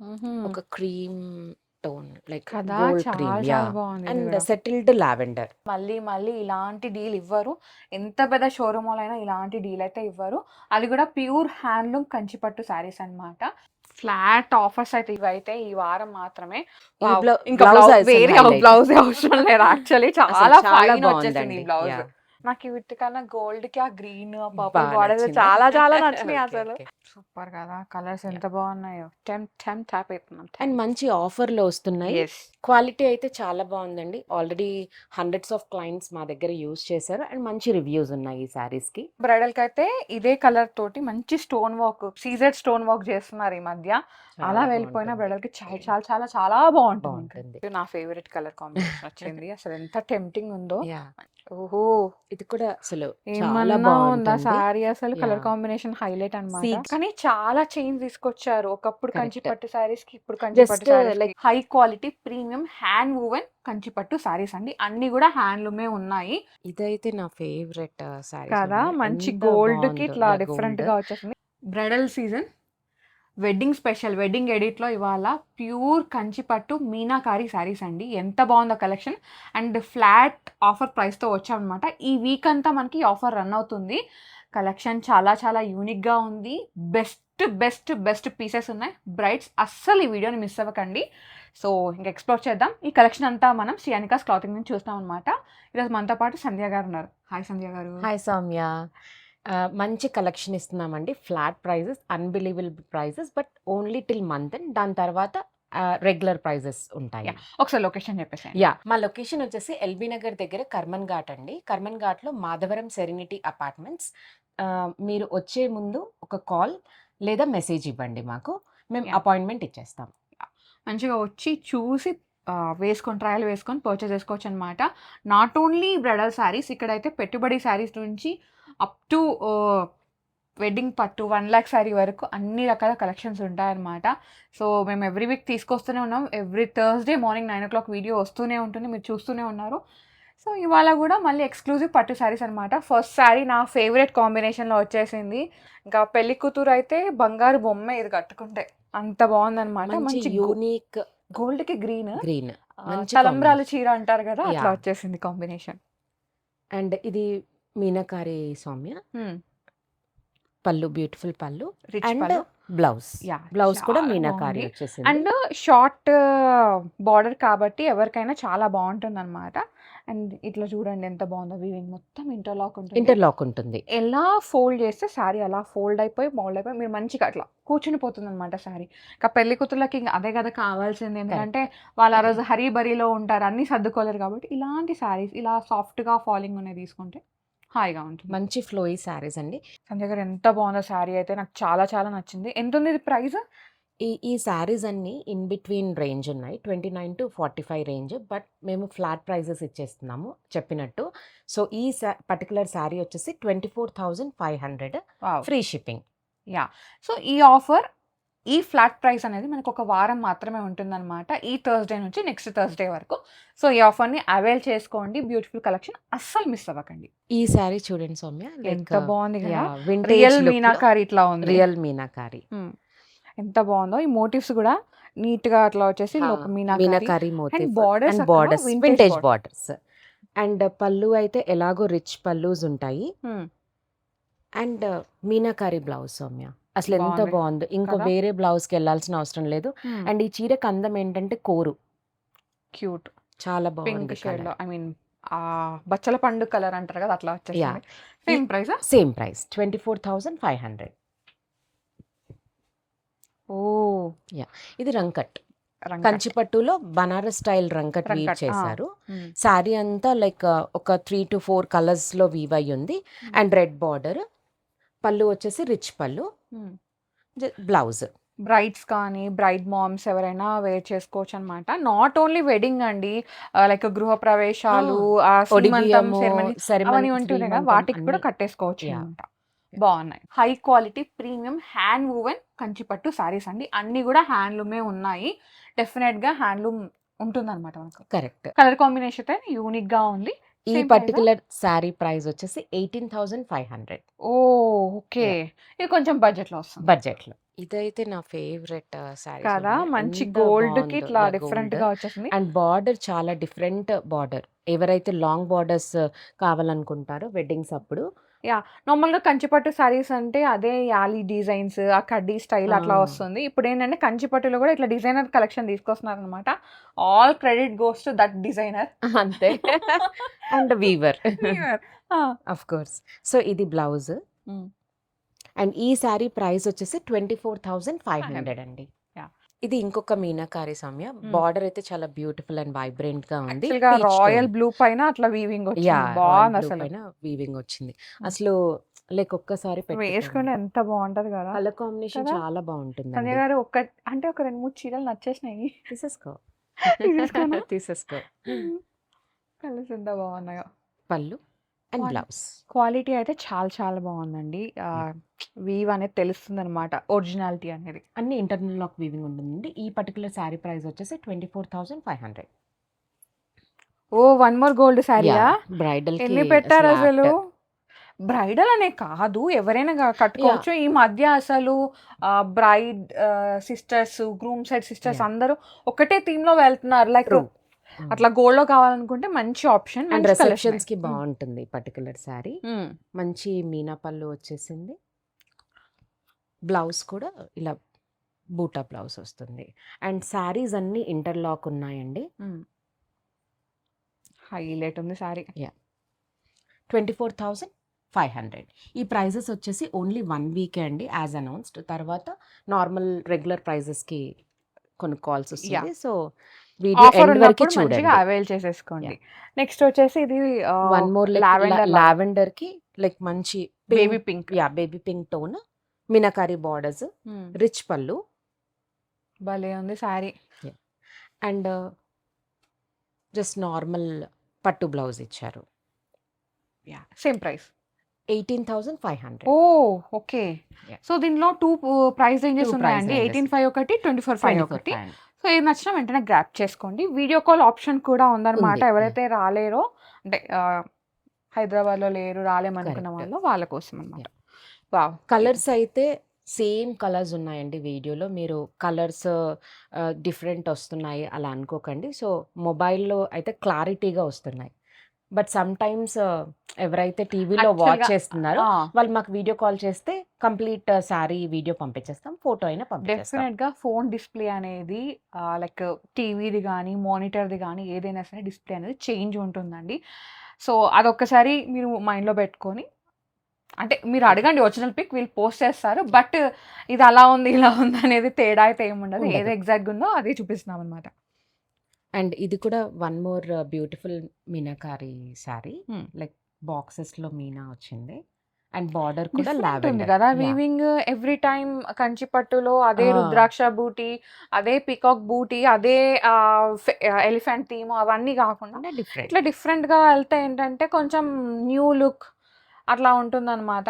హుహు. ఒక cream tone like కదా! గోల్డ్ చాలా క్రీమ్. చాలా బావుంది ఇది అండ్ గూడా. Settled lavender. మళ్ళీ మళ్ళీ ఇలాంటి డీల్ ఇవ్వరు. ఎంత పెద్ద షోరూమోళ్ళైనా ఇలాంటి డీల్ అయితే ఇవ్వరు. అది గూడా ప్యూర్ హ్యాండ్లూమ్ కంచిపట్టు శారీస్ అన్నమాట. ఫ్లాట్ ఆఫర్స్ అయితే ఇవైతే ఈ వారం మాత్రమే. ఈ వావ్! ఇంకా బ్లౌజ్ అసలు వేరే హైలైట్. బ్లౌజే అవసరం లేదు యాక్చువల్లీ. అసలు చాలా చాలా ఫైన్ వచ్చేసింది ఈ బావుందండి. బ్లౌజ్. యాహ్! నాకు వీటికన్నా గోల్డ్‌కి ఆ గ్రీన్, ఆ పర్పుల్ బా బార్డర్స్ నచ్చిందా? చాలా చాలా నచ్చినాయి ఓకే. అసలు. ఓకే. సూపర్ కదా! కలర్స్ ఎంత యాహ్! బాగున్నాయో. టెంప్ట్ అయిపోతున్నాం. అండ్ మంచి ఆఫర్‌లో వస్తున్నాయి. యెస్. క్వాలిటీ అయితే చాలా బావుందండి. ఆల్రెడీ హండ్రెడ్స్ ఆఫ్ క్లయింట్స్ మా దగ్గర యూజ్ చేశారు. అండ్ మంచి రివ్యూస్ ఉన్నాయి ఈ శారీస్‌కి. బ్రైడల్‌కైతే ఇదే కలర్ తోటి మంచి stone work, CZ stone work చేస్తున్నారు ఈ మధ్య. అలా చాలా వెళ్ళిపోయిన బావుంటుంది. బ్రైడల్‌కి చాలా చాలా చాలా చాలా బావుంటుంది ఇంకా. బావుంటుంది. ఇది నా ఫేవరెట్ కలర్ కాంబినేషన్ వచ్చింది. అసలు ఎంత టెంప్టింగ్ ఉందో. యాహ్! ఓహో! ఇది కూడా అసలు చాలా ఏమన్నా ఉందా బావుంటుంది. సారీ అసలు కలర్ యాహ్! కాంబినేషన్ హైలైట్ అన్నమాట. సీజ్ కానీ చాలా చేంజ్ తీసుకొచ్చారు. ఒకప్పుడు కంచి కరెక్ట్. పట్టు సారీస్‌కి, ఇప్పుడు కంచి పట్టు జస్ట్ సారీస్‌కి like high quality premium hand woven Kanchi pattu saris అండి. అన్నీ గూడా హ్యాండ్లూమే ఉన్నాయి. ఇదైతే నా ఫేవరెట్ శారీ కదా! సౌమ్య. మంచి ఎంత గోల్డ్‌కి బావుందో. ఇట్లా యాహ్! గోల్డ్. డిఫరెంట్‌గా వచ్చేసింది. Bridal season wedding special wedding ఎడిట్‌లో ఇవాళ ప్యూర్ కంచి పట్టు మీనాకారి శారీస్ అండి. ఎంత బావుందో కలెక్షన్. అండ్ ఫ్లాట్ ఆఫర్ ప్రైస్‌తో వచ్చామనమాట. ఈ వీక్ అంతా మనకి ఆఫర్ రన్ అవుతుంది. కలెక్షన్ చాలా చాలా యూనిక్‌గా ఉంది. బెస్ట్ పీసెస్ ఉన్నాయి. బ్రైడ్స్ అస్సలు ఈ వీడియోని మిస్ అవ్వకండి. సో, ఇంక ఎక్స్‌ప్లోర్ చేద్దాం. ఈ కలెక్షన్ అంతా మనం శ్రీయానికాస్ క్లాతింగ్ నుంచి చూస్తామనమాట. ఈరోజు మనతో పాటు సంధ్య గారు ఉన్నారు. హాయ్ సంధ్య గారు. హాయ్ సౌమ్య. మంచి కలెక్షన్ ఇస్తున్నామండి. Flat prices, unbelievable prices but only till month end. దాని తర్వాత రెగ్యులర్ ప్రైజెస్ ఉంటాయి. యాహ్! ఒకసారి లొకేషన్ చెప్పేసేయండి. యాహ్! మా లొకేషన్ వచ్చేసి ఎల్బీ నగర్ దగ్గర కర్మన్ ఘాట్ అండి. కర్మన్ ఘాట్‌లో మాధవరం సెరెనిటీ అపార్ట్మెంట్స్. మీరు వచ్చే ముందు ఒక కాల్ లేదా మెసేజ్ ఇవ్వండి మాకు. మేము యాహ్! అపాయింట్మెంట్ ఇచ్చేస్తాం. మంచిగా వచ్చి చూసి వేసుకొని ట్రయల్ వేసుకొని పర్చేస్ చేసుకోవచ్చనమాట. నాట్ ఓన్లీ బ్రైడల్ శారీస్ ఇక్కడైతే పెట్టుబడి శారీస్ నుంచి అప్ టు వెడ్డింగ్ పట్టు 1,00,000 శారీ వరకు అన్ని రకాల కలెక్షన్స్ ఉంటాయన్నమాట. సో, మేము ఎవ్రీ వీక్ తీసుకొస్తూనే ఉన్నాం. ఎవ్రీ థర్స్‌డే మార్నింగ్ 9:00 వీడియో వస్తూనే ఉంటుంది. మీరు చూస్తూనే ఉన్నారు. సో, ఇవాళ గూడా మళ్ళీ ఎక్స్‌క్లూజివ్ పట్టు శారీస్ అనమాట. ఫస్ట్ శారీ నా ఫేవరెట్ కాంబినేషన్‌లో వచ్చేసింది. ఇంకా పెళ్లి కూతురు అయితే బంగారు బొమ్మే ఇది కట్టుకుంటే. అంత బావుందనమాట. మంచి మంచి యూనిక్ గోల్డ్‌కి గ్రీన్. గ్రీన్. మంచి తలంబ్రాలు కాంబినేషన్. చీర అంటారు గదా! అట్లా యాహ్! వచ్చేసింది కాంబినేషన్. అండ్ ఇది మీనాకారి సౌమ్య. హ్మ్. పళ్ళు బ్యూటిఫుల్ పళ్ళు. రిచ్ అండ్ పళ్ళు. బ్లౌజ్. యాహ్! బ్లౌజ్ కూడా చాలా మీనాకారి బావుంది. వచ్చేసింది. అండ్ షార్ట్ బార్డర్ కాబట్టి ఎవరికైనా చాలా బావుంటుందనమాట. అండ్ ఇట్లా చూడండి ఎంత బావుందో వీవింగ్ మొత్తం ఇంటర్లాక్ ఉంటుంది. ఇంటర్లాక్ ఉంటుంది. ఎలా ఫోల్డ్ చేస్తే శారీ అలా ఫోల్డ్ అయిపోయి, మోల్డ్ అయిపోయి మీరు మంచిగా అట్లా కూర్చుని పోతుందనమాట శారీ. ఇంకా పెళ్లి కూతుర్లకి ఇంక అదే కదా కావాల్సింది. ఎందుకంటే కరెక్ట్. వాళ్ళు ఆ రోజు హరీ బరీలో ఉంటారు. అన్నీ సర్దుకోలేరు కాబట్టి ఇలాంటి శారీస్ ఇలా సాఫ్ట్‌గా ఫాలింగ్ ఉన్నయి తీసుకుంటే హాయిగా ఉంటుంది. మంచి ఫ్లోయీ శారీస్ అండి. సంధ్య గారు ఎంత బావుందో శారీ అయితే నాకు చాలా చాలా నచ్చింది. ఎంతుంది ఇది ప్రైస్? ఈ శారీస్ అన్నీ ఇన్ బిట్వీన్ రేంజ్ ఉన్నాయి. 29-45 రేంజ్. బట్ మేము ఫ్లాట్ ప్రైజెస్ ఇచ్చేస్తున్నాము చెప్పినట్టు. సో, ఈ పర్టిక్యులర్ శారీ వచ్చేసి 24,500 wow! Free shipping. Yeah! So, ఈ ఆఫర్ ఈ ఫ్లాట్ ప్రైస్ అనేది మనకు ఒక వారం మాత్రమే ఉంటుందనమాట. ఈ థర్స్‌డే నుంచి నెక్స్ట్ థర్స్‌డే వరకు. సో, ఈ ఆఫర్‌ని అవైల్ చేసుకోండి. బ్యూటిఫుల్ కలెక్షన్ అస్సలు మిస్ అవ్వకండి. ఈ శారీ చూడండి సౌమ్య. లైక్ ఎంత బావుంది కదా! యాహ్! వింటేజ్ రియల్ లుక్‌లో మీనాకారి ఇట్లా ఉంది. రియల్ మీనాకారి. హ్మ్. ఎంత బావుందో. ఈ మోటివ్స్ గూడా నీట్‌గా అట్లా వచ్చేసి హా! లోపల meenakari meenakari and motif borders and అక్కడ borders vintage vintage border. Borders. And pallu అయితే ఎలాగో రిచ్ పల్లూస్ ఉంటాయి. Hmm. And meenakari blouse Soumya. అసలెంత బావుంది బావుందో. ఇంకో కదా! వేరే బ్లౌజ్‌కెళ్ళాల్సిన అవసరం లేదు. హ్మ్. అండ్ ఈ చీరకు అందం ఏంటంటే కోరు. క్యూట్. చాలా పింక్ బావుంది షేడ్‌లో కలర్. ఐ మీన్ బచ్చల పండు కలర్ అంటారు కదా! అట్లా యాహ్! వచ్చేసింది. ఈ సేమ్ ప్రైసా? Same price 24,500. ఓహ్! యాహ్! ఇది రంకట్. రంకట్. కంచి పట్టులో బనారస్ స్టైల్ రంకట్ వీవ్ రంకట్. ఆ! చేశారు. హ్మ్. శారీ అంతా లైక్ ఒక 3-4 కలర్స్‌లో వీవ్ అయ్యుంది. హ్మ్. And red border. పళ్ళు వచ్చేసి రిచ్ పళ్ళు. హ్మ్. బ్లౌజ్. బ్రైడ్స్ కానీ, బ్రైడ్ మామ్స్ ఎవరైనా వేర్ చేసుకోవచ్చనమాట. నాట్ ఓన్లీ వెడ్డింగ్ అండి. లైక్ ఆ! గృహప్రవేశాలు, సీమంతం ఒడిబియ్యము, సెరమనీ అవన్నీ ఉంటున్నాయి కదా! శ్రీమంతం వాటికి కూడా అన్నీ. యాహ్! కట్టేసుకోవచ్చనమాట. బావున్నాయి. High quality premium hand woven Kanchi పట్టు శారీస్ అండి. అన్నీ గూడా హ్యాండ్లూమే ఉన్నాయి. డెఫినిట్‌గా హ్యాండ్లూమ్ ఉంటుందనమాట మనకు. కరెక్ట్. కలర్ కాంబినేషన్ అయితే యూనిక్‌గా ఉంది. ఈ సేమ్ ప్రైజా? పర్టిక్యులర్ శారీ ప్రైస్ వచ్చేసి 18,500. ఓహ్! ఓకే. యాహ్! ఇది కొంచెం బడ్జెట్‌లో వస్తుంది. బడ్జెట్‌లో. ఇదైతే నా ఫేవరెట్ శారీ కదా! సౌమ్య. మంచి ఎంత గోల్డ్‌కి బావుందో. ఇట్లా యాహ్! గోల్డ్ డిఫరెంట్‌గా వచ్చేసింది. అండ్ బార్డర్ చాలా డిఫరెంట్ బార్డర్. ఎవరైతే లాంగ్ బార్డర్స్ కావాలనుకుంటారో వెడ్డింగ్స్ అప్పుడు యాహ్! నార్మల్‌గా కంచిపట్టు శారీస్ అంటే అదే యాలీ డిజైన్స్, ఆ కడ్డీ స్టైల్ ఆ! అట్లా వస్తుంది. ఇప్పుడేంటంటే కంచిపట్టులో గూడా ఇట్లా డిజైనర్ కలెక్షన్ తీసుకొస్తున్నారనమాట. All credit goes to that designer. అంతే. And weaver. వీవర్. ఆ! Of course. సో, ఇది బ్లౌజ్. హ్మ్. అండ్ ఈ శారీ ప్రైస్ వచ్చేసి 500 24,500 అండి. యాహ్! ఇది ఇంకొక మీనాకారి సౌమ్య. హ్మ్. బార్డర్ అయితే చాలా బ్యూటిఫుల్ అండ్ వైబ్రెంట్‌గా ఉంది. యాక్చువల్‌గా పీచ్ రాయల్ టోన్. బ్లూ పైన అట్లా వీవింగ్ వచ్చింది. యాహ్! రాయల్ బ్లూ బావుందసలు. పైన వీవింగ్ వచ్చింది. హ్మ్. అసలు లైక్ ఒక్కసారి పెట్టుకోండి. వేసుకుంటే ఎంత బావుంటది గదా! కలర్ కాంబినేషన్ కదా! చాలా సంధ్య బావుంటుందండి. గారు అంటే ఒక 2, 3 చీరలు నచ్చేసినాయి. తీసేసుకో. తీసేసుకోనా? తీసేసుకో. హ్మ్. కలర్స్ ఎంత బాగున్నాయో. పళ్ళు అండ్ క్వాలి బ్లౌజ్. క్వాలిటీ అయితే చాలా చాలా బాగుందండి. యాహ్! వీవ్ అనేది తెలుస్తుందనమాట. ఒరిజినాలిటీ అనేది. అన్ని ఇంటర్నల్ లాక్ వీవింగ్ ఉంటుందండి. ఈ పర్టిక్యులర్ శారీ ప్రైస్ వచ్చేసి 24,500. ఓహ్! వన్ మోర్ గోల్డ్ శారీయా? యాహ్! బ్రైడల్‌కి ఎన్ని అసలు పెట్టారసలు? యాప్ట్. బ్రైడల్ అనే కాదు. ఎవరైనా యాహ్! కట్టుకోవచ్చు. ఈ మధ్య అసలు braid sisters, groom side sisters yeah! అందరూ ఒకటే థీమ్‌లో వెళ్తున్నారు. Like true. హ్మ్. అట్లా గోల్డ్‌లో కావాలనుకుంటే మంచి ఆప్షన్. అండ్ మంచి కలెక్షనే. రిసెప్షన్స్‌కి హ్మ్. బావుంటుంది ఈ పర్టిక్యులర్ శారీ. హ్మ్. మంచి మీనా పళ్ళు వచ్చేసింది. బ్లౌజ్ కూడా ఇలా బూటా బ్లౌజ్ వస్తుంది. అండ్ శారీస్ అన్నీ ఇంటర్‌లాక్ ఉన్నాయండి. హ్మ్. హైలైట్ ఉంది శారీ. యాహ్! 24,500. ఈ ప్రైజెస్ వచ్చేసి ఓన్లీ 1 వీకే అండి యాజ్ అనౌన్స్డ్. తర్వాత నార్మల్ రెగ్యులర్ ప్రైజెస్‌కి కొనుక్కోవాల్సొస్తుంది. Yeah! So, video offer end వరకి ఉన్నప్పుడు మంచిగా చూడండి. అవైల్ చేసేసుకోండి. యాహ్! నెక్స్ట్ వచ్చేసి ఇది వన్ మోర్ లైక్ లావెండర్ లాగా. లావెండర్‌కి లైక్ మంచి baby pink. Pink. Yeah! Baby pink tone meenakari borders, హ్మ్. రిచ్ పళ్ళు. భలే ఉంది sari. Yeah! And just normal పట్టు బ్లౌజ్ ఇచ్చారు. యాహ్! Same price. 18,500. ఓహ్! ఓకే. యాహ్! సో, దీనిలో 2 ప్రైస్ 2 రేంజెస్ ప్రైస్ ఉన్నాయండి. రేంజెస్. 18,500 ఒకటి, 24,500 ఒకటి. 24,500 సో, ఏది నచ్చినా వెంటనే గ్రాబ్ చేసుకోండి. వీడియో కాల్ ఆప్షన్ కూడా ఉందన్నమాట. ఉంది. యాహ్! ఎవరైతే రాలేరో అంటే హైదరాబాద్‌లో లేరు, రాలేమనుకున్న కరెక్ట్. వాళ్ళ కోసం అన్నమాట. యాహ్! వావ్! కలర్స్ అయితే సేమ్ కలర్స్ ఉన్నాయండి వీడియోలో. మీరు కలర్స్ డిఫరెంట్ వస్తున్నాయి అలా అనుకోకండి. సో, మొబైల్‌లో అయితే క్లారిటీగా వస్తున్నాయి. బట్ సమ్‌టైమ్స్ ఎవరైతే టీవీలో వాచ్ యాక్చువల్‌గా చేస్తున్నారో ఆ! వాళ్ళు మాకు వీడియో కాల్ చేస్తే కంప్లీట్ శారీ వీడియో పంపించేస్తాం. ఫోటో అయినా పంపించేస్తాం. డెఫినెట్‌గా ఫోను డిస్‌ప్లే అనేది లైక్ టీవీది గానీ, మానిటర్‌ది గానీ ఏదైనా సరే డిస్‌ప్లే అనేది చేంజ్ ఉంటుందండి. సో, అదొక్కసారి మీరు మైండ్‌లో పెట్టుకొని అంటే మీరు యాహ్! అడగండి ఒరిజినల్ పిక్ వీళ్ళు పోస్ట్ చేస్తారు. బట్ ఇది అలా ఉంది, ఇలా ఉంది అనేది తేడా అయితే ఏముండదు. ఏది ఉండదు. ఎగ్జాక్ట్‌గా ఉందో అదే చూపిస్తున్నామనమాట. అండ్ ఇది కూడా one more beautiful meenakari sari. హ్మ్. లైక్ బాక్సెస్‌లో మీనా వచ్చింది. అండ్ బార్డర్ కూడా డిఫరెంట్ ఉంది లావెండర్. గదా! Yeah! Weaving every time Kanchi పట్టులో అదే ఆ! రుద్రాక్ష బూటీ, అదే పీకాక్ బూటీ, అదే ఎలిఫెంట్ థీమ్ అవన్నీ గాకుండా అంటే ఇట్లా డిఫరెంట్. డిఫరెంట్‌గా ఎళ్తే ఏంటంటే కొంచెం న్యూ లుక్ అట్లా ఉంటుందనమాట.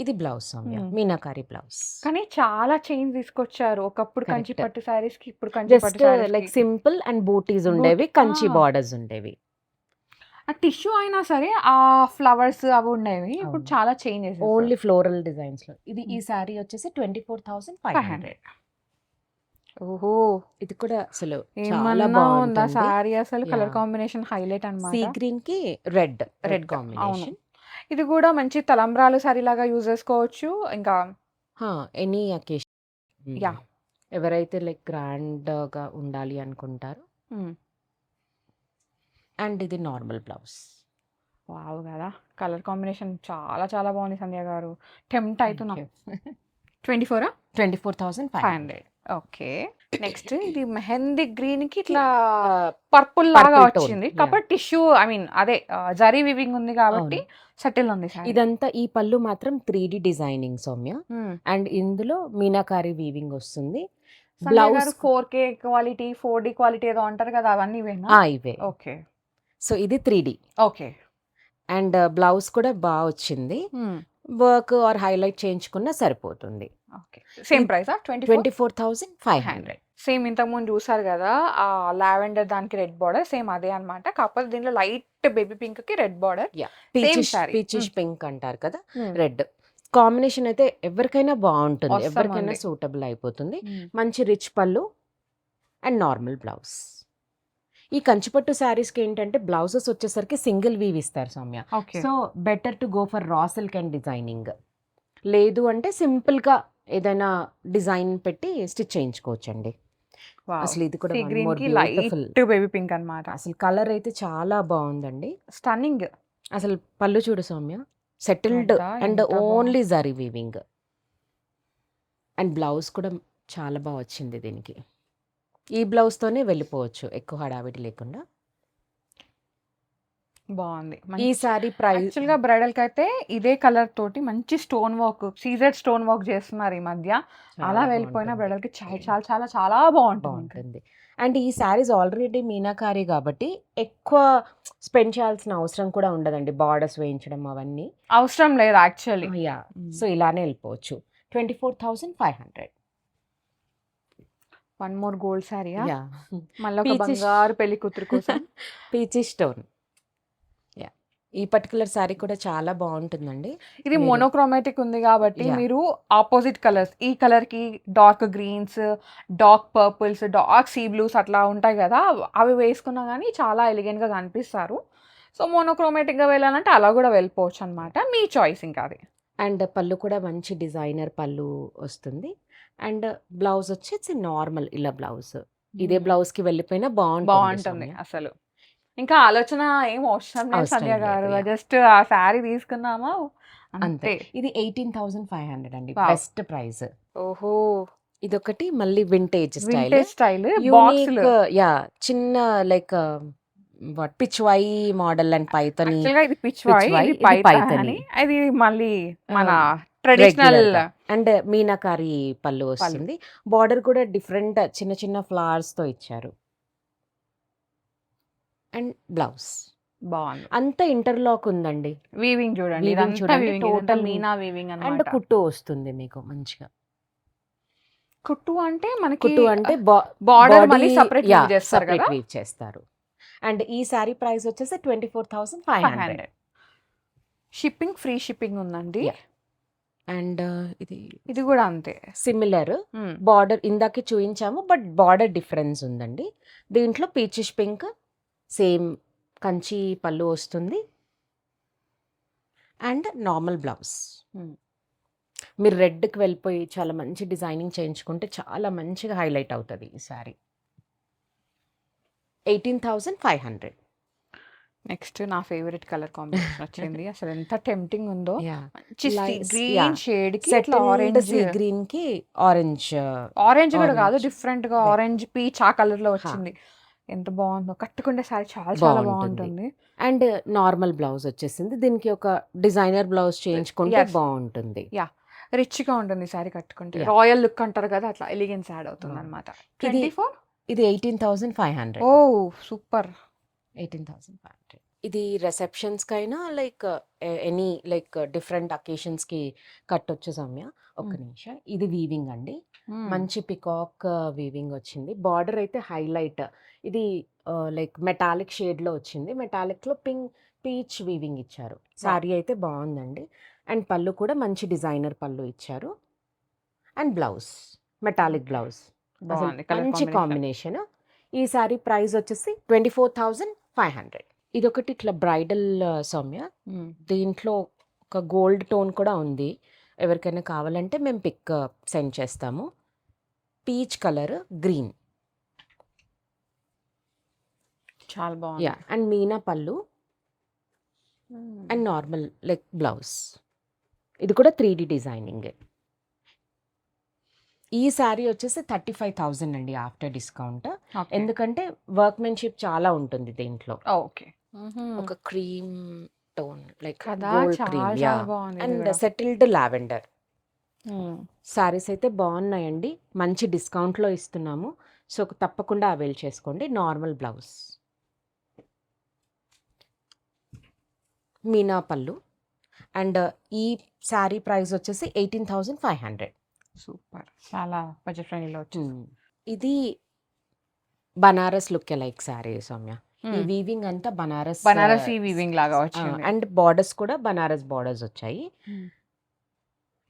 ఇది బ్లౌజ్ సౌమ్య. హ్మ్. మీనాకారి బ్లౌజ్. కానీ చాలా చేంజ్ తీసుకొచ్చారు. ఒకప్పుడు కంచి కరెక్ట్. పట్టు శారీస్‌కి, ఇప్పుడు కంచి పట్టు జస్ట్ శారీస్‌కి. లైక్ సింపుల్ అండ్ బూటీస్ బూటీ ఉండేవి. ఆ! కంచి బార్డర్స్ ఉండేవి. ఆ టిష్యూ అయినా సరే ఆ ఫ్లవర్స్ అవి ఉండేవి. ఇప్పుడు అవును. చాలా చేంజ్ చేసేసారు. ఓన్లీ ఫ్లోరల్ డిజైన్స్‌లో. ఈ హ్మ్. శారీ వచ్చేసి 24,500. 500 ఓహో! ఇది కూడా అసలు చాలా ఏమన్నా ఉందా బావుంటుంది. శారీ అసలు కలర్ యాహ్! కాంబినేషన్ హైలైట్ సీ అన్నమాట. గ్రీన్‌కి రెడ్ రెడ్ అవును. కాంబినేషన్. ఇది గూడా మంచి తలంబ్రాలు సారీలాగా యూజ్ చేసుకోవచ్చు. ఇంకా ఆ! Any occasion. హ్మ్. యాహ్! ఎవరైతే లైక్ గ్రాండ్‌గా ఉండాలి అనుకుంటారో. హ్మ్. అండ్ ఇది నార్మల్ బ్లౌజ్. వావ్! గదా! కలర్ కాంబినేషన్ చాలా చాలా బాగుంది సంధ్య గారు. టెంప్ట్ థాంక్ అయితున్నాం. యూ. 24ఆ? 24,500. 500 ఓకే. నెక్స్ట్ ఇది మెహందీ గ్రీన్‌కి కి ఇట్లా పర్పుల్ లాగా పర్పుల్ టోన్. వచ్చింది. యాహ్! కాకపోతే టిష్యూ ఐ మీన్ అదే జరీ వీవింగ్ ఉంది కాబట్టి అవును. సెటిల్ ఉంది సారీ. ఇదంతా ఈ పళ్ళు మాత్రం 3 డిజైనింగ్ సౌమ్య. హ్మ్. అండ్ ఇందులో మీనాకారి వీవింగ్ వస్తుంది. సంధ్య బ్లౌజ్ గారు 4K క్వాలిటీ, 4D క్వాలిటీ ఏదో అంటారు కదా! అవన్నీ ఇవేనా? ఇవే. ఓకే. సో, ఇది 3D. ఓకే. అండ్ బ్లౌజ్ కూడా వచ్చింది. హ్మ్. వర్క్ ఆర్ హైలైట్ చేయించుకున్నా సరిపోతుంది. ఓకే. సేమ్ ఇది ప్రైసా? 24? 24,500. 500 సేమ్ ఇంతకుముందు చూసారు గదా! లావెండర్ దానికి రెడ్ బోర్డర్ సేమ్ అదే అన్నమాట. కాకపోతే దీనిలో లైట్ బేబీ పింక్‌కి red border. Yeah! Same sari. Peachish hmm. Pink అంటారు కదా! హ్మ్. రెడ్. కాంబినేషన్ అయితే ఎవరికైనా బాగుంటుంది, ఎవరికైనా వస్తామండి. సూటబుల్ అయిపోతుంది. మంచి రిచ్ పళ్ళు అండ్ నార్మల్ బ్లౌజ్. ఈ కంచిపట్టు శారీస్కి ఏంటంటే బ్లౌజెస్ వచ్చేసరికి సింగిల్ వీవ్ ఇస్తారు Soumya. Okay. So better to go for raw silk and designing. లేదు అంటే సింపుల్గా ఏదైనా డిజైన్ పెట్టి స్టిచ్ చేయించుకోవచ్చండి. అసలు ఇది కూడా సీ వన్ గ్రీన్ మోర్ కి బ్యూటిఫుల్. లైట్ బేబీ పింక్ అన్నమాట. అసలు కలర్ అయితే చాలా బాగుందండి. స్టన్నింగ్. అసలు పళ్ళు చూడు సౌమ్య, సెటిల్డ్ కదా అండ్ ఎంత ఓన్లీ బాగుంది. జరీ వీవింగ్. అండ్ బ్లౌజ్ కూడా చాలా బాగా వచ్చింది దీనికి. ఈ బ్లౌజ్తోనే వెళ్ళిపోవచ్చు ఎక్కువ హడావిడి లేకుండా. బాగుంది. ఈ మంచి సారీ ప్రైస్ యాక్చువల్గా బ్రైడల్ కి అయితే ఇదే కలర్ తోటి మంచి stone work, CZ stone work చేస్తున్నారు ఈ మధ్య. అలా చాలా వెళ్ళిపోయిన బాగుంటుంది, బ్రైడల్ కి చాలా చాలా చాలా చాలా బాగుంటుంది ఇంకా. బాగుంటుంది. అండ్ ఈ శారీస్ ఆల్రెడీ మీనాకారి కాబట్టి ఎక్కువ స్పెండ్ చేయాల్సిన అవసరం కూడా ఉండదండి, బార్డర్స్ వేయించడం అవన్నీ. అవసరం లేదు యాక్చువల్లీ. యా, సో ఇలానే వెళ్ళిపోవచ్చు. 24,500. వన్ మోర్ గోల్డ్ శారీయా? యా, మళ్ళీ ఒక పీచ్ బంగారు పెళ్లి కూతురు కోసం. Peachy stone. యా, ఈ పర్టికులర్ శారీ కూడా చాలా బాగుంటుందండి. ఇది మీరు మోనోక్రోమాటిక్ ఉంది కాబట్టి యా మీరు ఆపోజిట్ కలర్స్, ఈ కలర్ కి dark greens, dark purples, dark sea blues అట్లా ఉంటాయి కదా, అవి వేసుకున్నా కానీ చాలా ఎలిగెంట్ గా కనిపిస్తారు. సో మోనోక్రోమాటిక్ గా వెళ్ళాలంటే అలా కూడా వెళ్ళిపోవచ్చు అనమాట, మీ చాయిస్ ఇంకా అది. అండ్ పళ్ళు కూడా మంచి డిజైనర్ పళ్ళు వస్తుంది. అండ్ బ్లౌజ్ వచ్చేసి నార్మల్ ఇలా బ్లౌజ్. ఇదే బ్లౌజ్కి వెళ్ళిపోయినా బాగుంటుంది బాగుంటుంది సౌమ్య. అసలు. ఇంకా ఆలోచన ఏం అవసరం లేదు అవసరం సంధ్య గారు, లేదు, యా జస్ట్ ఆ శారీ తీసుకున్నామా అంతే. అంతే. ఇది 18,500 అండి, వావ్. Best price. ఓహో. ఇదొకటి మళ్ళీ vintage style, vintage style unique. బాక్సులు. యా, చిన్న like what Pichwai model and Paithani. యాక్చువల్గా ఇది పిచ్వాయి, పిచ్వాయి, ఇది ఇది పైతాని, పైతని ఇది మళ్ళీ మన ట్రెడిషనల్ రెగ్యులర్ అండ్ మీనాకారి పళ్ళు పళ్ళు. వస్తుంది. బార్డర్ కూడా డిఫరెంట్ చిన్న చిన్న ఫ్లవర్స్ తో ఇచ్చారు. అండ్ బ్లౌజ్ బాగుంది. అంత ఇంటర్లాక్ ఉందండి. వీవింగ్ చూడండి, వీవింగ్ ఇదంతా చూడండి, వీవింగ్, ఇదంతా టోటల్ మీనా వీవింగ్ అండ్ అన్నమాట. కుట్టు వస్తుంది మీకు మంచిగా. కుట్టు అంటే మనకి కుట్టు అంటే బార్డర్ మళ్ళీ సెపరేట్ యా వీవ్ చేస్తారు సపరేట్ కదా. వీవ్ చేస్తారు. అండ్ ఈ సారీ ప్రైస్ వచ్చేసి 24,500. 500. షిప్పింగ్, ఫ్రీ షిప్పింగ్ ఉందండి. యా, అండ్ ఇది ఇది కూడా అంతే. సిమిలర్ బార్డర్ ఇందాకే చూపించాము, బట్ బార్డర్ డిఫరెన్స్ ఉందండి. దీంట్లో పీచిష్ పింక్ సేమ్ కంచి పళ్ళు వస్తుంది అండ్ నార్మల్ బ్లౌజ్. మీరు రెడ్కి వెళ్ళిపోయి చాలా మంచి డిజైనింగ్ చేయించుకుంటే చాలా మంచిగా హైలైట్ అవుతుంది ఈ సారీ. 18,500. నెక్స్ట్ నా ఫేవరెట్ కలర్ కాంబినేషన్ వచ్చింది. అసలు ఎంత టెంప్టింగ్ ఉందో. యా, మంచి Lights, గ్రీన్ yeah. షేడ్ కి ఇట్లా సెటిల్డ్ ఆరెంజ్, సీ గ్రీన్ కి ఆరెంజ్. ఆరెంజ్ కూడా కాదు, ఆరెంజ్ డిఫరెంట్ గా Red. ఆరెంజ్ పీచ్ ఆ కలర్ లో వచ్చింది. ఎంత బాగుందో, కట్టుకుంటే సారీ చాలా చాలా బాగుంటుంది. బాగుంటుంది. అండ్ నార్మల్ బ్లౌజ్ వచ్చేసింది. దీనికి ఒక డిజైనర్ బ్లౌజ్ చేయించుకుంటే Yes. బాగుంటుంది. యా, రిచ్ గా ఉంటుంది సారీ కట్టుకుంటే. Yeah. రాయల్ లుక్ అంటారు కదా, అట్లా ఎలిగెన్స్ యాడ్ అవుతుంది అనమాట. ఇది 24. ఇది 18,500. ఓ సూపర్. 18,500. ఇది రిసెప్షన్స్ కైనా like any like different occasions కి కట్టొచ్చు సౌమ్య. ఒక్క నిమిషం, ఇది వీవింగ్ అండి, మంచి పికాక్ వీవింగ్ వచ్చింది. బార్డర్ అయితే హైలైట్. ఇది లైక్ మెటాలిక్ షేడ్ లో వచ్చింది, మెటాలిక్ లో పీచ్ వీవింగ్ ఇచ్చారు. సారీ అయితే బాగుందండి. అండ్ పళ్ళు కూడా మంచి డిజైనర్ పళ్ళు ఇచ్చారు. అండ్ బ్లౌజ్ మెటాలిక్ బ్లౌజ్, బాగుంది కలర్ మంచి కాంబినేషన్. ఈ సారీ ప్రైస్ వచ్చేసి 24,500. ఇదొకటి ఇట్లా బ్రైడల్ సౌమ్య. దీంట్లో ఒక గోల్డ్ టోన్ కూడా ఉంది, ఎవరికైనా కావాలంటే మేము పిక్ సెండ్ చేస్తాము. Peach colour green. చాలా బాగుంది. యా, అండ్ మీనా పళ్ళు అండ్ నార్మల్ లైక్ బ్లౌజ్. ఇది కూడా 3D డిజైనింగ్. ఈ శారీ వచ్చేసి 35,000 అండి ఆఫ్టర్ డిస్కౌంట్. ఎందుకంటే వర్క్మెన్షిప్ చాలా ఉంటుంది దీంట్లో. ఓకే. ఒక క్రీమ్ టోన్ లైక్ కదా, గోల్డ్ చాలా క్రీమ్. యా, చాలా బాగుంది ఇది అండ్ కూడా. Settled lavender. శారీస్ అయితే బాగున్నాయండి, మంచి డిస్కౌంట్లో ఇస్తున్నాము. సో తప్పకుండా అవైల్ చేసుకోండి. నార్మల్ బ్లౌజ్, మీనా పళ్ళు. అండ్ ఈ శారీ ప్రైస్ వచ్చేసి 18,500. సూపర్, చాలా బడ్జెట్ ఫ్రెండ్లీలో వచ్చింది. ఇది బనారస్ లుక్ లైక్ శారీ సౌమ్య. ఈ వీవింగ్ అంతా బనారసి వీవింగ్ లాగా వచ్చింది. అండ్ బార్డర్స్ కూడా బనారస్ బార్డర్స్ వచ్చాయి.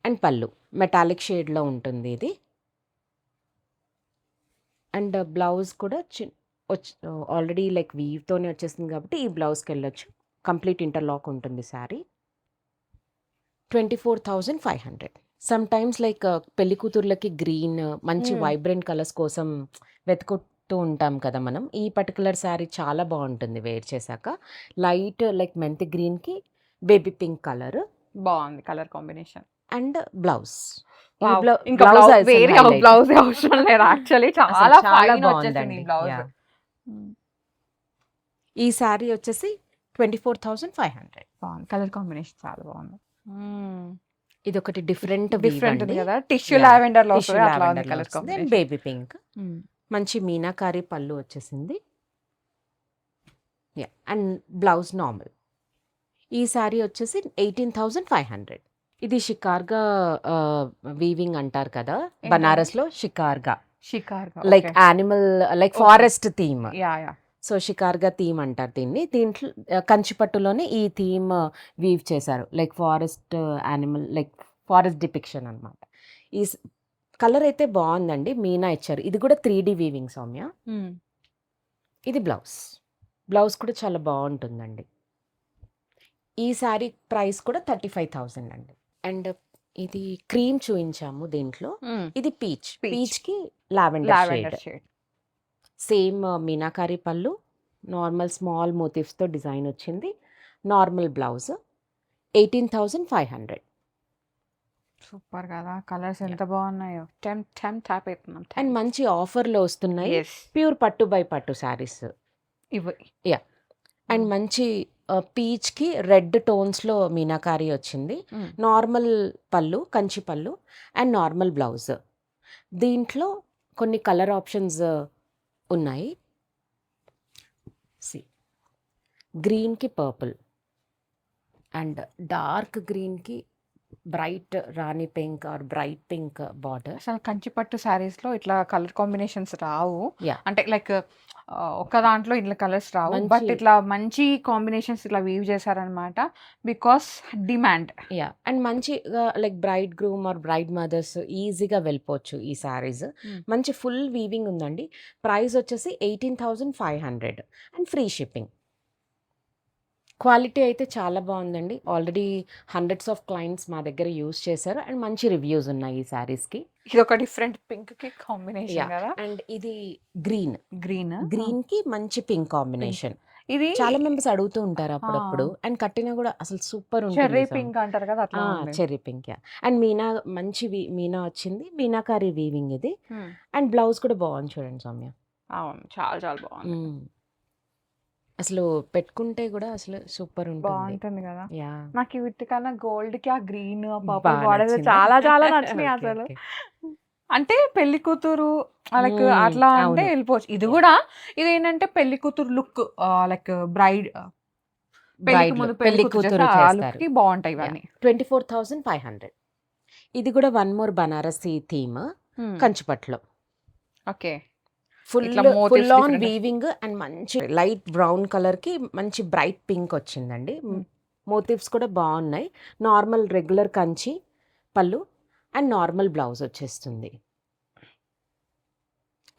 అండ్ పళ్ళు మెటాలిక్ షేడ్లో ఉంటుంది ఇది. అండ్ బ్లౌజ్ కూడా ఆల్రెడీ లైక్ వీవ్తోనే వచ్చేస్తుంది కాబట్టి ఈ బ్లౌజ్కి వెళ్ళొచ్చు. కంప్లీట్ ఇంటర్లాక్ ఉంటుంది శారీ. 24,500. సమ్ టైమ్స్ లైక్ పెళ్లి కూతుర్లకి గ్రీన్ మంచి వైబ్రెంట్ కలర్స్ కోసం వెతుకుతూ ఉంటాం కదా మనం. ఈ పర్టికులర్ శారీ చాలా బాగుంటుంది వేర్ చేశాక. లైట్ లైక్ మెంతి గ్రీన్కి బేబీ పింక్ కలర్ బాగుంది కలర్ కాంబినేషన్. And blouse. ఇంకా వేరే బ్లౌజ్ అవసరం లేదు యాక్చువల్లీ, చాలా ఫైన్ వచ్చేసింది ఈ బ్లౌజ్. ఈ శారీ వచ్చేసి 24,500. బాగుంది కలర్ కాంబినేషన్, చాలా బాగుంది. ఇది ఒకటి డిఫరెంట్ ఉంది కదా, టిష్యూ లావెండర్ లో కలర్ కాంబినేషన్. బేబీ పింక్ మంచి మీనాకారి పళ్ళు వచ్చేసింది. And blouse normal. ఈ శారీ వచ్చేసి 18,500. ఇది షికార్గా వీవింగ్ అంటారు కదా బనారస్ లో. Shikargah like animal like forest theme. So Shikargah theme అంటారు దీన్ని. దీంట్లో కంచిపట్టులోనే ఈ థీమ్ వీవ్ చేశారు, like forest animal, like forest depiction అనమాట. ఈ కలర్ అయితే బాగుందండి, మీనా ఇచ్చారు. ఇది కూడా 3D వీవింగ్ సౌమ్య. ఇది బ్లౌజ్ కూడా చాలా బాగుంటుందండి. ఈ శారీ ప్రైస్ కూడా 35,000 అండి. అండ్ ఇది క్రీమ్ చూపించాము దీంట్లో. ఇది పీచ్కి లావెండర్ షేడ్. సేమ్ మీనాకారి పళ్ళు, నార్మల్ స్మాల్ మోటివ్స్తో డిజైన్ వచ్చింది. Normal blouse 18,500. సూపర్ కదా, కలర్స్ ఎంత బాగున్నాయో. ట్యాప్ అవుతున్నాం. అండ్ మంచి ఆఫర్లో వస్తున్నాయి ప్యూర్ పట్టు బై పట్టు శారీస్ ఇవి. అండ్ మంచి పీచ్కి రెడ్ టోన్స్లో మీనాకారి వచ్చింది. నార్మల్ పళ్ళు, కంచి పళ్ళు అండ్ నార్మల్ బ్లౌజ్. దీంట్లో కొన్ని కలర్ ఆప్షన్స్ ఉన్నాయి. గ్రీన్కి పర్పుల్ అండ్ డార్క్ గ్రీన్కి bright Rani pink or bright pink border. అసలు కంచిపట్టు శారీస్ లో ఇట్లా కలర్ కాంబినేషన్స్ రావు. Yeah. అంటే లైక్ ఒక దాంట్లో ఇట్లా కలర్స్ రావు, బట్ ఇట్లా మంచి కాంబినేషన్స్ ఇట్లా వీవ్ చేశారనమాట, బికాస్ డిమాండ్. అండ్ మంచిగా like bride groom or bride mothers ఈజీగా వెళ్ళిపోవచ్చు ఈ శారీస్. మంచి ఫుల్ వీవింగ్ ఉందండి. ప్రైస్ వచ్చేసి 18,500 అండ్ ఫ్రీ షిప్పింగ్. క్వాలిటీ అయితే చాలా బాగుందండి. ఆల్రెడీ హండ్రెడ్స్ ఆఫ్ క్లయింట్స్ మా దగ్గర యూజ్ చేశారు అండ్ మంచి రివ్యూస్ ఉన్నాయి ఈ శారీస్కి. ఇది ఒక డిఫరెంట్ పింక్ కి కాంబినేషన్ కదా. అండ్ ఇది గ్రీన్ కి మంచి పింక్ కాంబినేషన్. ఇది చాలా మెంబర్స్ అడుగుతూ ఉంటారు అప్పుడప్పుడు. అండ్ కట్టినా కూడా అసలు సూపర్ చెర్రీ ఉంటుంది. పింక్ అంటారు కదా, అట్లా చెర్రీ పింక్. అండ్ మంచి మీనా వచ్చింది, మీనాకారి వీవింగ్ ఇది. అండ్ బ్లౌజ్ కూడా బాగుంది చూడండి సౌమ్య. అవును, చాలా చాలా బాగుంది. అసలు పెట్టుకుంటే కూడా అసలు సూపర్ బాగుంటుంది కదా. నాకు వీటి కన్నా గోల్డ్ కి ఆ గ్రీన్ పర్పుల్ బార్డర్ చాలా చాలా నచ్చినాయి అసలు. అంటే పెళ్లి కూతురు లైక్ అట్లా అంటే వెళ్ళిపోవచ్చు. ఇది కూడా ఇది ఏంటంటే పెళ్లి కూతురు లుక్, లైక్ బ్రైడ్ పెళ్లి కూతురు కి బాగుంటాయి ఇవన్నీ. 24,500. ఇది కూడా వన్ మోర్ బనారసి థీమ్ కంచిపట్లో. Okay, full on weaving and మంచి లైట్ బ్రౌన్ కలర్ కి మంచి బ్రైట్ పింక్ వచ్చిందండి. మోటివ్స్ కూడా బాగున్నాయి. నార్మల్ రెగ్యులర్ కంచి పళ్ళు అండ్ నార్మల్ బ్లౌజ్ వచ్చేస్తుంది.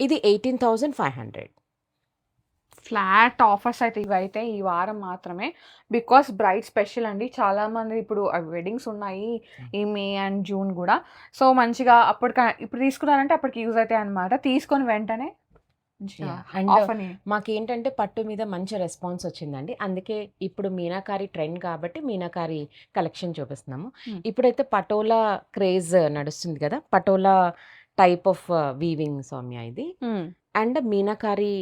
ఇది 18,500. ఫ్లాట్ ఆఫర్స్ అయితే ఇవైతే ఈ వారం మాత్రమే, బికాస్ బ్రైట్ స్పెషల్ అండి. చాలా మంది ఇప్పుడు వెడ్డింగ్స్ ఉన్నాయి ఈ మే అండ్ జూన్ కూడా. సో మంచిగా ఇప్పుడు తీసుకున్నారంటే అప్పటికి యూజ్ అవుతాయి అనమాట. తీసుకొని వెంటనే మాకేంటంటే పట్టు మీద మంచి రెస్పాన్స్ వచ్చిందండి. అందుకే ఇప్పుడు మీనాకారి ట్రెండ్ కాబట్టి మీనాకారి కలెక్షన్ చూపిస్తున్నాము. ఇప్పుడైతే పటోలా క్రేజ్ నడుస్తుంది కదా, Patola type of weaving Soumya ఇది. And Meenakari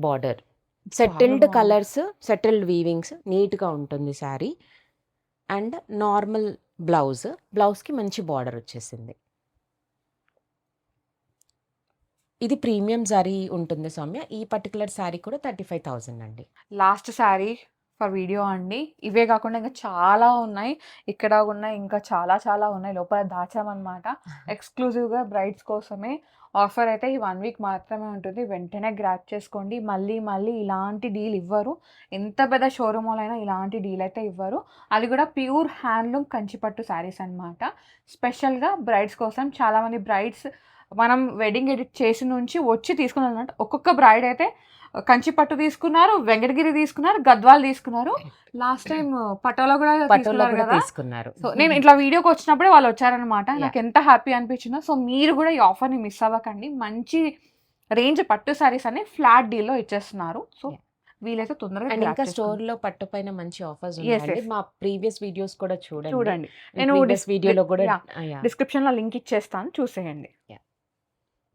border, settled colours, settled weavings, నీట్గా ఉంటుంది శారీ. అండ్ నార్మల్ బ్లౌజ్కి మంచి బార్డర్ వచ్చేసింది. ఇది ప్రీమియం శారీ ఉంటుంది సౌమ్య. ఈ పర్టికులర్ శారీ కూడా 35,000 అండి. లాస్ట్ శారీ ఫర్ వీడియో అండి. ఇవే కాకుండా ఇంకా చాలా ఉన్నాయి, ఇక్కడ ఉన్నాయి, ఇంకా చాలా చాలా ఉన్నాయి. లోపల దాచామన్నమాట ఎక్స్క్లూజివ్గా బ్రైడ్స్ కోసమే. ఆఫర్ అయితే ఈ 1 వీక్ మాత్రమే ఉంటుంది. వెంటనే గ్రాబ్ చేసుకోండి. మళ్ళీ మళ్ళీ ఇలాంటి డీల్ ఇవ్వరు. ఎంత పెద్ద షోరూమ్‌లో ఇలాంటి డీల్ అయితే ఇవ్వరు. అది కూడా ప్యూర్ హ్యాండ్లూమ్ కంచిపట్టు శారీస్ అన్నమాట. స్పెషల్‌గా బ్రైడ్స్ కోసం. చాలామంది బ్రైడ్స్ మనం వెడ్డింగ్ ఎడిట్ చేసి నుంచి వచ్చి తీసుకున్నారన్నమాట. ఒక్కొక్క బ్రైడ్ అయితే కంచిపట్టు తీసుకున్నారు, వెంకటగిరి తీసుకున్నారు, గద్వాల్ తీసుకున్నారు. లాస్ట్ టైం పటోలా కూడా పటోలా తీసుకున్నారు కూడా కదా. తీసుకున్నారు. సో నేను ఇట్లా వీడియోకి వచ్చినప్పుడే వాళ్ళు వచ్చారనమాట. Yeah. నాకు ఎంత హ్యాపీ అనిపించిందో. సో మీరు కూడా ఈ ఆఫర్ని మిస్ అవ్వకండి. మంచి రేంజ్ పట్టు సారీస్ అని ఫ్లాట్ డీల్లో ఇచ్చేస్తున్నారు. So Yeah. వీలైతే తొందరగా అండ్ grab ఇంకా చేసుకోండి. స్టోర్ లో పట్టు పైన మంచి ఆఫర్స్ Yes, ఉన్నాయండి. yes. మా ప్రీవియస్ వీడియోస్ కూడా చూడండి. చూడండి. నేను ప్రీవియస్ వీడియోలో కూడా డిస్క్రిప్షన్లో లింక్ ఇచ్చేస్తాను, చూసేయండి. Yeah.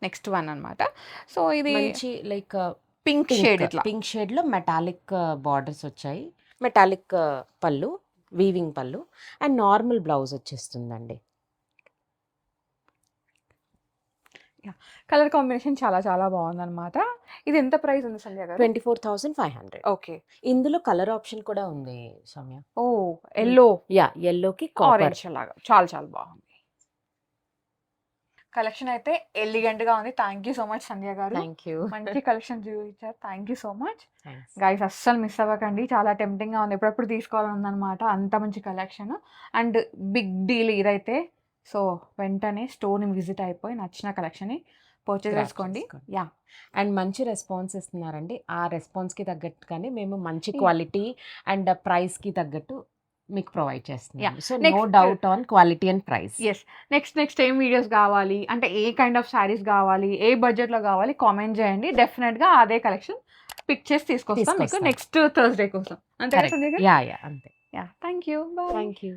నెక్స్ట్ వన్ అన్నమాట. సో ఇది మంచి లైక్ పింక్ షేడ్ ఇట్లా. పింక్ షేడ్ లో మెటాలిక్ బార్డర్స్ వచ్చాయి. మెటాలిక్ పళ్ళు, వీవింగ్ పళ్ళు అండ్ నార్మల్ బ్లౌజ్ వచ్చేస్తుందండి. కలర్ కాంబినేషన్ చాలా చాలా బాగుందన్నమాట. ఇది ఎంత ప్రైస్ ఉంది సంధ్య గారు? 24,500. ఓకే. ఇందులో కలర్ ఆప్షన్ కూడా ఉంది సౌమ్య. ఓ ఎల్లో ఎల్లోకి కాపర్. ఆరెంజ్ లాగా చాలా చాలా బాగుంది. కలెక్షన్ అయితే ఎలిగెంట్ గా ఉంది. థ్యాంక్ యూ సో మచ్ సంధ్య గారు. Thank you. మంచి కలెక్షన్ చూపించారు. Thank you so much guys. అస్సలు మిస్ అవ్వకండి. చాలా టెంప్టింగ్ గా ఉంది. ఎప్పుడప్పుడు తీసుకోవాలని ఉందన్నమాట. అంత మంచి కలెక్షన్ అండ్ బిగ్ డీల్ ఇదైతే. సో వెంటనే స్టోర్ని విజిట్ అయిపోయి నచ్చిన కలెక్షన్ని పర్చేస్ చేసుకోండి. యా. అండ్ మంచి రెస్పాన్స్ ఇస్తున్నారండి. ఆ రెస్పాన్స్ కి తగ్గట్టుగానే మేము మంచి క్వాలిటీ అండ్ ప్రైస్ కి తగ్గట్టు మీకు ప్రొవైడ్ చేస్తున్నాం. So no Next- doubt on quality and price. Yes. Next ఏం వీడియోస్ కావాలి అంటే ఏ కైండ్ ఆఫ్ శారీస్ కావాలి, ఏ బడ్జెట్లో కావాలి కామెంట్ చేయండి. డెఫినెట్గా అదే కలెక్షన్ పిక్ చేసి తీసుకొస్తాం మీకు తీసుకొస్తాం. నెక్స్ట్ థర్స్డే కోసం. అంతే కదా సంధ్య గారు? అంతే. Yeah. Thank you. Bye. Thank you.